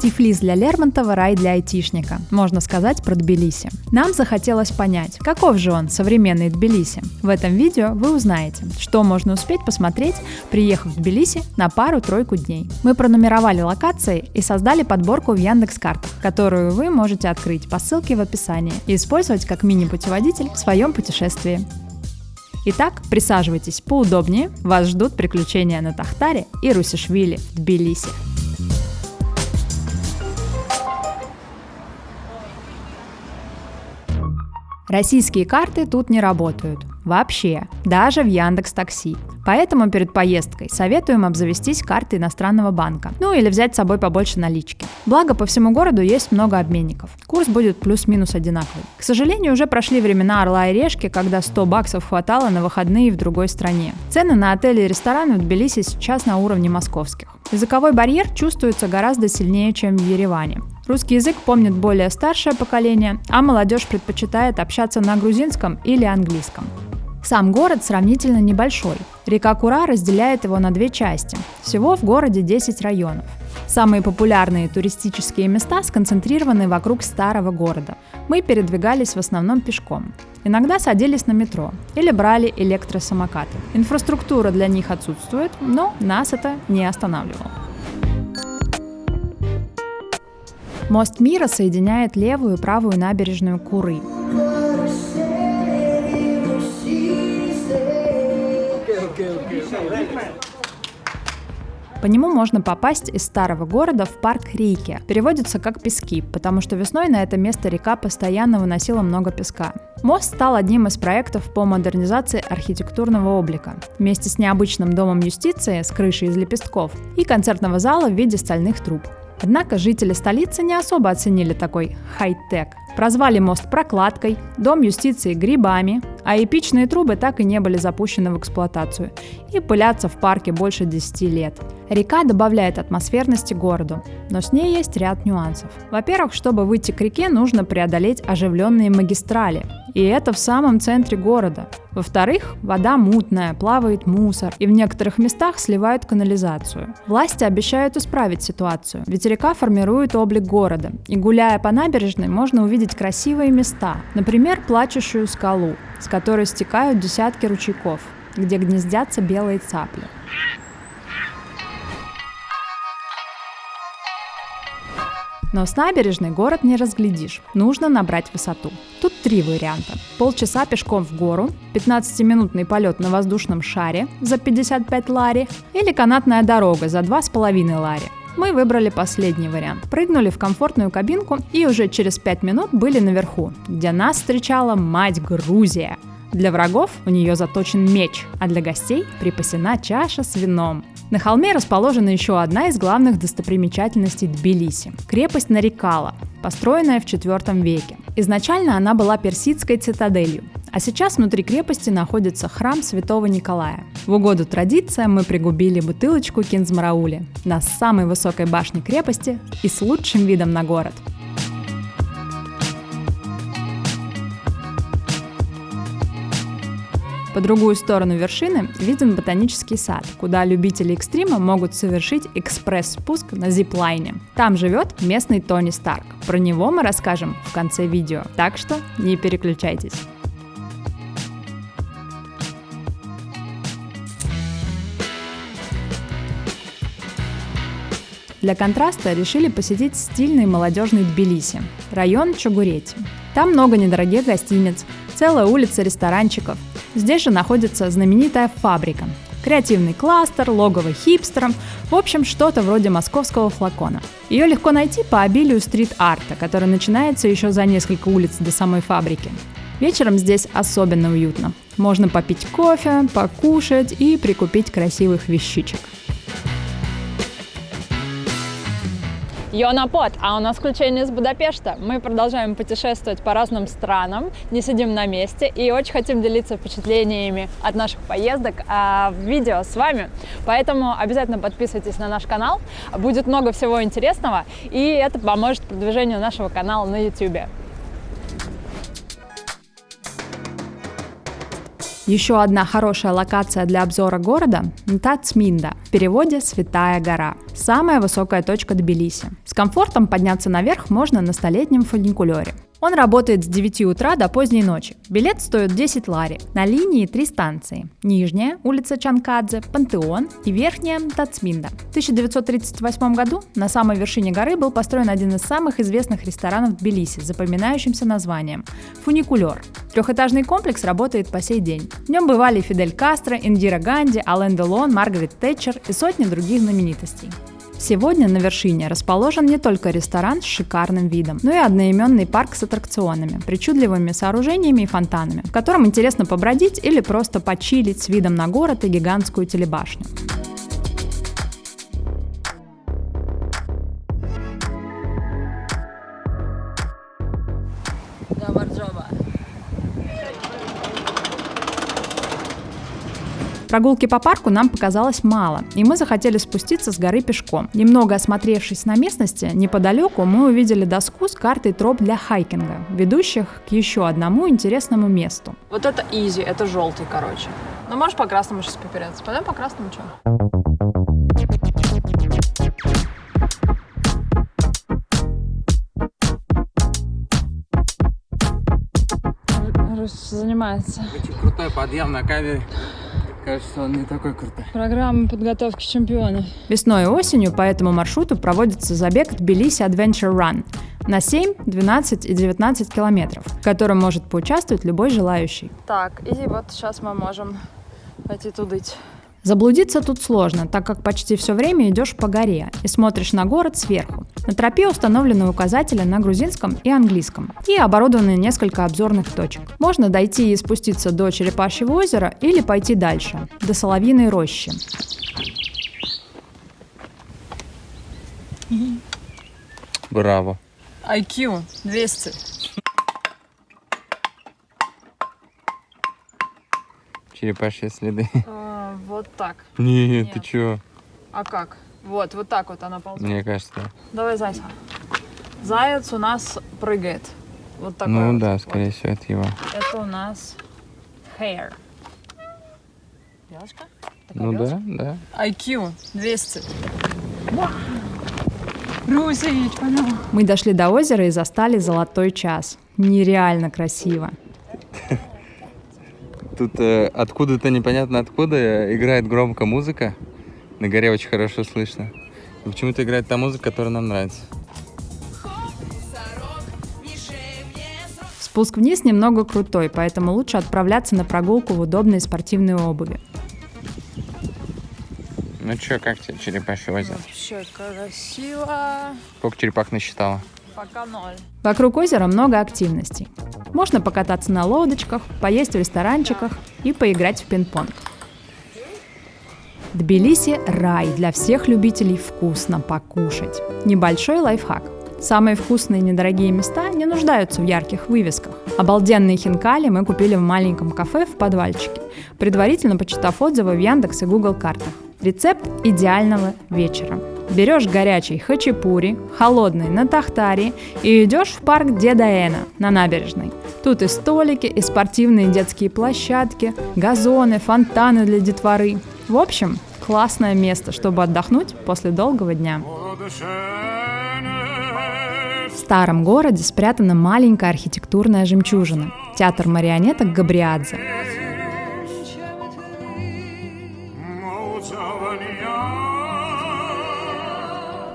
Тифлис для Лермонтова – рай для айтишника, можно сказать про Тбилиси. Нам захотелось понять, каков же он, современный Тбилиси. В этом видео вы узнаете, что можно успеть посмотреть, приехав в Тбилиси на пару-тройку дней. Мы пронумеровали локации и создали подборку в Яндекс.Картах, которую вы можете открыть по ссылке в описании и использовать как мини-путеводитель в своем путешествии. Итак, присаживайтесь поудобнее, вас ждут приключения на Тахтаре и Русишвили в Тбилиси. Российские карты тут не работают. Вообще. Даже в Яндекс.Такси. Поэтому перед поездкой советуем обзавестись картой иностранного банка. Ну или взять с собой побольше налички. Благо по всему городу есть много обменников. Курс будет плюс-минус одинаковый. К сожалению, уже прошли времена орла и решки, когда $100 хватало на выходные в другой стране. Цены на отели и рестораны в Тбилиси сейчас на уровне московских. Языковой барьер чувствуется гораздо сильнее, чем в Ереване. Русский язык помнит более старшее поколение, а молодежь предпочитает общаться на грузинском или английском. Сам город сравнительно небольшой. Река Кура разделяет его на две части. Всего в городе 10 районов. Самые популярные туристические места сконцентрированы вокруг старого города. Мы передвигались в основном пешком. Иногда садились на метро или брали электросамокаты. Инфраструктура для них отсутствует, но нас это не останавливало. Мост мира соединяет левую и правую набережную Куры. По нему можно попасть из старого города в парк Рейки. Переводится как «пески», потому что весной на это место река постоянно выносила много песка. Мост стал одним из проектов по модернизации архитектурного облика. Вместе с необычным домом юстиции с крышей из лепестков и концертного зала в виде стальных труб. Однако жители столицы не особо оценили такой хай-тек. Прозвали мост прокладкой, дом юстиции грибами, а эпичные трубы так и не были запущены в эксплуатацию и пылятся в парке больше 10 лет. Река добавляет атмосферности городу, но с ней есть ряд нюансов. Во-первых, чтобы выйти к реке, нужно преодолеть оживленные магистрали, и это в самом центре города. Во-вторых, вода мутная, плавает мусор, и в некоторых местах сливают канализацию. Власти обещают исправить ситуацию, ведь река формирует облик города, и гуляя по набережной, можно увидеть красивые места, например, плачущую скалу, с которой стекают десятки ручейков, где гнездятся белые цапли. Но с набережной город не разглядишь, нужно набрать высоту. Тут 3 варианта. Полчаса пешком в гору, 15-минутный полет на воздушном шаре за 55 лари или канатная дорога за 2,5 лари. Мы выбрали последний вариант. Прыгнули в комфортную кабинку и уже через 5 минут были наверху, где нас встречала мать Грузия. Для врагов у нее заточен меч, а для гостей припасена чаша с вином. На холме расположена еще одна из главных достопримечательностей Тбилиси – крепость Нарикала, построенная в IV веке. Изначально она была персидской цитаделью, а сейчас внутри крепости находится храм Святого Николая. В угоду традициям мы пригубили бутылочку кинзмараули на самой высокой башне крепости и с лучшим видом на город. По другую сторону вершины виден ботанический сад, куда любители экстрима могут совершить экспресс-спуск на зиплайне. Там живет местный Тони Старк. Про него мы расскажем в конце видео, так что не переключайтесь. Для контраста решили посетить стильный молодежный Тбилиси, район Чогурети. Там много недорогих гостиниц, целая улица ресторанчиков. Здесь же находится знаменитая фабрика, креативный кластер, логово хипстеров, в общем, что-то вроде московского флакона. Ее легко найти по обилию стрит-арта, который начинается еще за несколько улиц до самой фабрики. Вечером здесь особенно уютно. Можно попить кофе, покушать и прикупить красивых вещичек. Йонапот, а у нас включение из Будапешта. Мы продолжаем путешествовать по разным странам, не сидим на месте и очень хотим делиться впечатлениями от наших поездок в видео с вами. Поэтому обязательно подписывайтесь на наш канал, будет много всего интересного, и это поможет продвижению нашего канала на YouTube. Еще одна хорошая локация для обзора города – Нтацминда, в переводе «Святая гора». Самая высокая точка Тбилиси. С комфортом подняться наверх можно на столетнем фуникулере. Он работает с 9 утра до поздней ночи. Билет стоит 10 лари. На линии 3 станции. Нижняя, улица Чанкадзе, Пантеон и верхняя Нтацминда. В 1938 году на самой вершине горы был построен один из самых известных ресторанов Тбилиси с запоминающимся названием – «Фуникулер». Трехэтажный комплекс работает по сей день. В нем бывали Фидель Кастро, Индира Ганди, Ален Делон, Маргарет Тэтчер и сотни других знаменитостей. Сегодня на вершине расположен не только ресторан с шикарным видом, но и одноименный парк с аттракционами, причудливыми сооружениями и фонтанами, в котором интересно побродить или просто почилить с видом на город и гигантскую телебашню. Прогулки по парку нам показалось мало, и мы захотели спуститься с горы пешком. Немного осмотревшись на местности, неподалеку мы увидели доску с картой троп для хайкинга, ведущих к еще одному интересному месту. Вот это изи, это желтый, короче. Ну, можешь по красному сейчас попереться? Пойдем по красному, что? Русь занимается. Очень крутой подъем на кавере. Кажется, он не такой крутой. Программа подготовки чемпионов. Весной и осенью по этому маршруту проводится забег Тбилиси Adventure Run на 7, 12 и 19 километров, в котором может поучаствовать любой желающий. Так, и вот сейчас мы можем пойти тудыть. Заблудиться тут сложно, так как почти все время идешь по горе и смотришь на город сверху. На тропе установлены указатели на грузинском и английском и оборудованы несколько обзорных точек. Можно дойти и спуститься до Черепашьего озера или пойти дальше, до Соловьиной рощи. Браво. IQ 200. Черепашьи следы. Вот так. Нет, ты чё? А как? Вот так вот она ползет. Мне кажется. Давай зайца. Заяц у нас прыгает. Вот такой. Ну вот. да, скорее всего, это его. Это у нас hair. Белочка? Такая Ну белочка? да. IQ 200. Русич, пойдем. Мы дошли до озера и застали золотой час. Нереально красиво. Тут откуда-то непонятно откуда играет громко музыка. На горе очень хорошо слышно. И почему-то играет та музыка, которая нам нравится. Спуск вниз немного крутой, поэтому лучше отправляться на прогулку в удобной спортивной обуви. Ну чё, как тебе Черепашье озеро? Вообще красиво. Сколько черепах насчитала? Пока 0. Вокруг озера много активностей. Можно покататься на лодочках, поесть в ресторанчиках и поиграть в пинг-понг. Тбилиси – рай для всех любителей вкусно покушать. Небольшой лайфхак. Самые вкусные и недорогие места не нуждаются в ярких вывесках. Обалденные хинкали мы купили в маленьком кафе в подвальчике, предварительно почитав отзывы в Яндекс и Google картах. Рецепт идеального вечера. Берешь горячий хачапури, холодный на тахтари и идешь в парк Деда Эна на набережной. Тут и столики, и спортивные детские площадки, газоны, фонтаны для детворы. В общем, классное место, чтобы отдохнуть после долгого дня. В старом городе спрятана маленькая архитектурная жемчужина – театр марионеток Габриадзе.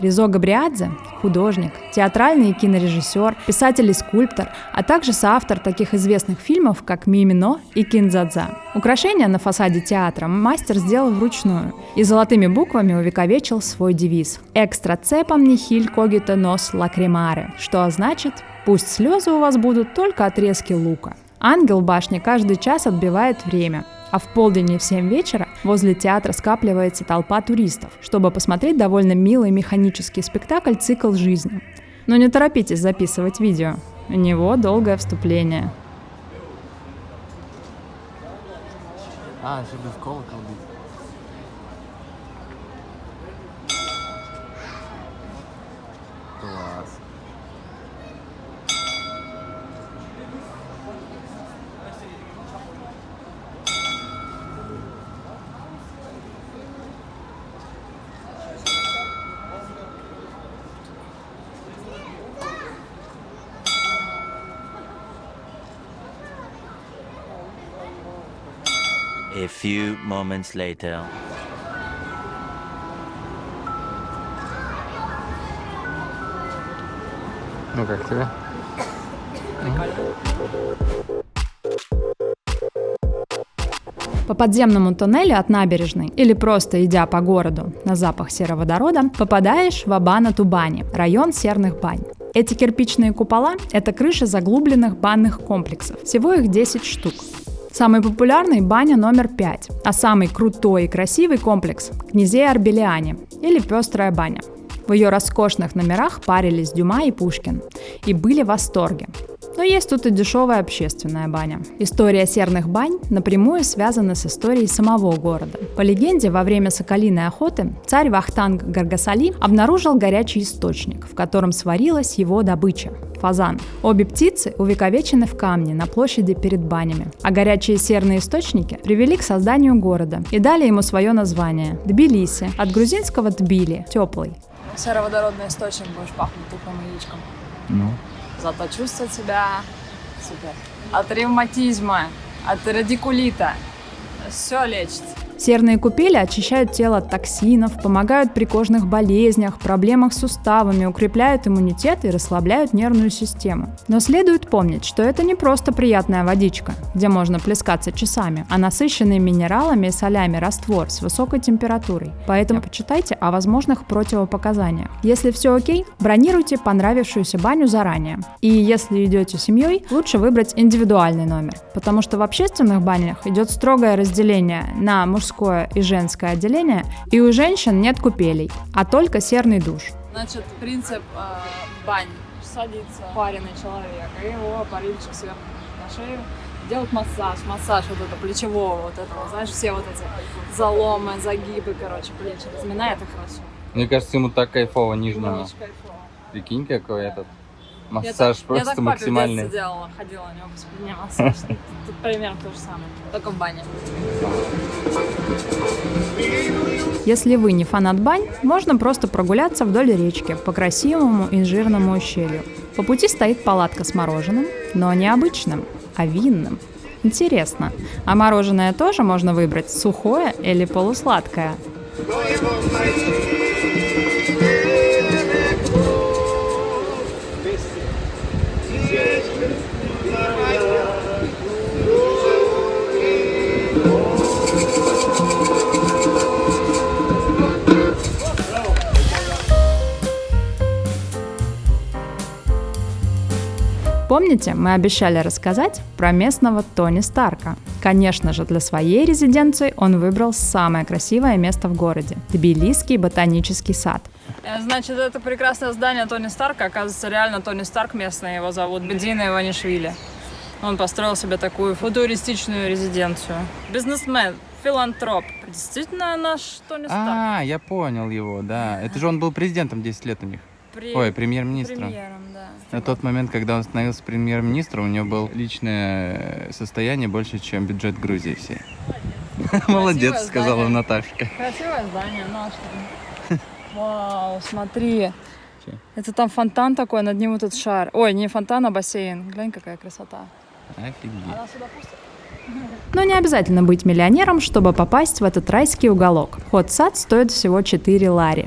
Ризо Габриадзе – художник, театральный и кинорежиссер, писатель и скульптор, а также соавтор таких известных фильмов, как «Мимино» и «Киндзадза». Украшения на фасаде театра мастер сделал вручную и золотыми буквами увековечил свой девиз «Экстра цепам нихиль когито нос лакримаре», что значит «Пусть слезы у вас будут только отрезки лука». Ангел башни каждый час отбивает время, а в полдень и в 7 вечера возле театра скапливается толпа туристов, чтобы посмотреть довольно милый механический спектакль «Цикл жизни». Но не торопитесь записывать видео, у него долгое вступление. Еще без колокола бить. Класс. A few moments later. Ну как тебе? По подземному туннелю от набережной или просто идя по городу на запах сероводорода попадаешь в Абана-Тубани, район серных бань. Эти кирпичные купола – это крыши заглубленных банных комплексов. Всего их 10 штук. Самый популярный – баня номер 5, а самый крутой и красивый комплекс – Князей Арбелиане или Пестрая баня. В ее роскошных номерах парились Дюма и Пушкин и были в восторге. Но есть тут и дешевая общественная баня. История серных бань напрямую связана с историей самого города. По легенде, во время соколиной охоты царь Вахтанг Гаргасали обнаружил горячий источник, в котором сварилась его добыча – фазан. Обе птицы увековечены в камне на площади перед банями, а горячие серные источники привели к созданию города и дали ему свое название – Тбилиси, от грузинского «тбили» – теплый. Сероводородный источник, будешь пахнуть тухлым яичком. Ну. Зато чувствовать себя супер. От ревматизма, от радикулита. Все лечит. Серные купели очищают тело от токсинов, помогают при кожных болезнях, проблемах с суставами, укрепляют иммунитет и расслабляют нервную систему. Но следует помнить, что это не просто приятная водичка, где можно плескаться часами, а насыщенный минералами и солями раствор с высокой температурой. Поэтому почитайте о возможных противопоказаниях. Если все окей, бронируйте понравившуюся баню заранее. И если идете семьей, лучше выбрать индивидуальный номер, потому что в общественных банях идет строгое разделение на мужское и женское отделение, и у женщин нет купелей, а только серный душ. Значит, принцип бань. Садится паренный человек, и его парильчик сверху на шею. Делают массаж вот это плечевого, вот этого, знаешь, все вот эти заломы, загибы, короче, плечи. Разминает их хорошо. Мне кажется, ему так кайфово нижнему. Очень кайфово. Прикинь, какой этот массаж я просто так максимальный. Я так в детстве делала, ходила у него по спине массаж. Тут примерно то же самое, только в бане. Если вы не фанат бань, можно просто прогуляться вдоль речки по красивому и жирному ущелью. По пути стоит палатка с мороженым, но не обычным, а винным. Интересно, а мороженое тоже можно выбрать сухое или полусладкое? Помните, мы обещали рассказать про местного Тони Старка? Конечно же, для своей резиденции он выбрал самое красивое место в городе – Тбилисский ботанический сад. Значит, это прекрасное здание Тони Старка, оказывается, реально Тони Старк местный, его зовут Бедина Иванишвили. Он построил себе такую футуристичную резиденцию. Бизнесмен, филантроп. Действительно наш Тони Старк. А, я понял его, да. Это же он был президентом 10 лет у них. Ой, премьер-министром. Премьером, да. На тот момент, когда он становился премьер-министром, у него было личное состояние больше, чем бюджет Грузии все. Молодец, сказала Наташка. Красивое здание, ну а что? Вау, смотри. Это там фонтан такой, над ним вот этот шар. Ой, не фонтан, а бассейн. Глянь, какая красота. Офигеть. Она сюда пустит? Но не обязательно быть миллионером, чтобы попасть в этот райский уголок. Вход в сад стоит всего 4 лари.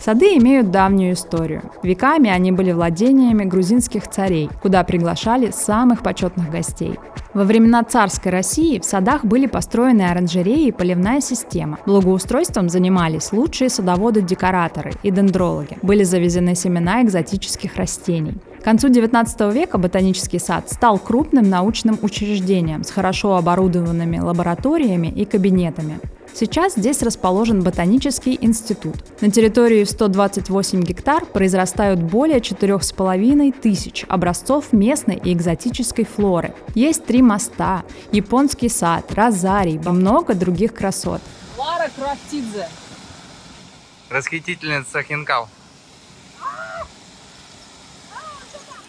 Сады имеют давнюю историю. Веками они были владениями грузинских царей, куда приглашали самых почетных гостей. Во времена царской России в садах были построены оранжереи и поливная система. Благоустройством занимались лучшие садоводы-декораторы и дендрологи. Были завезены семена экзотических растений. К концу XIX века ботанический сад стал крупным научным учреждением с хорошо оборудованными лабораториями и кабинетами. Сейчас здесь расположен ботанический институт. На территории в 128 гектар произрастают более 4500 образцов местной и экзотической флоры. Есть 3 моста, японский сад, розарий и много других красот. Лара Крафтидзе. Расхитительница хинкал.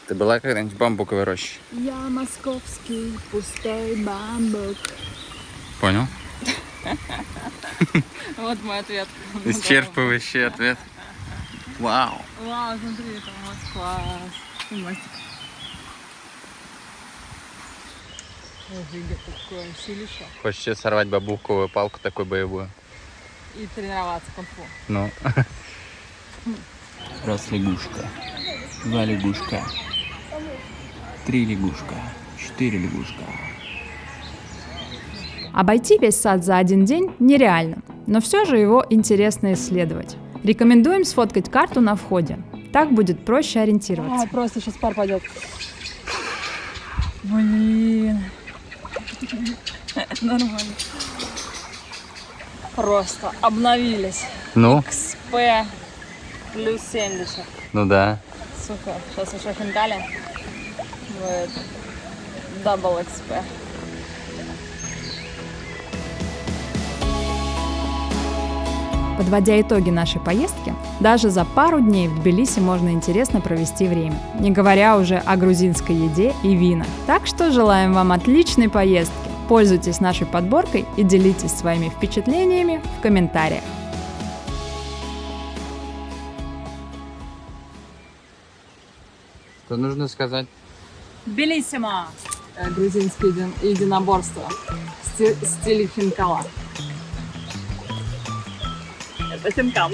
Ты была когда-нибудь в бамбуковой роще? Я московский пустой бамбук. Понял. Вот мой ответ. Исчерпывающий ответ. Вау. Вау, смотри, это Москва. Мастик. Офигеть, какое силище. Хочешь сейчас сорвать бамбуковую палку такой боевую? И тренироваться кунг-фу. Ну. Раз лягушка, два лягушка, три лягушка, четыре лягушка. Обойти весь сад за один день нереально, но все же его интересно исследовать. Рекомендуем сфоткать карту на входе. Так будет проще ориентироваться. Просто сейчас пар пойдет. Блин. Нормально. Просто обновились. Ну? XP плюс 70. Ну да. Супер. Сейчас еще хинкали. Будет дабл XP. Подводя итоги нашей поездки, даже за пару дней в Тбилиси можно интересно провести время, не говоря уже о грузинской еде и винах. Так что желаем вам отличной поездки. Пользуйтесь нашей подборкой и делитесь своими впечатлениями в комментариях. Что нужно сказать? Белиссимо! Грузинские единоборства в стиле хинкала. Это хинкал.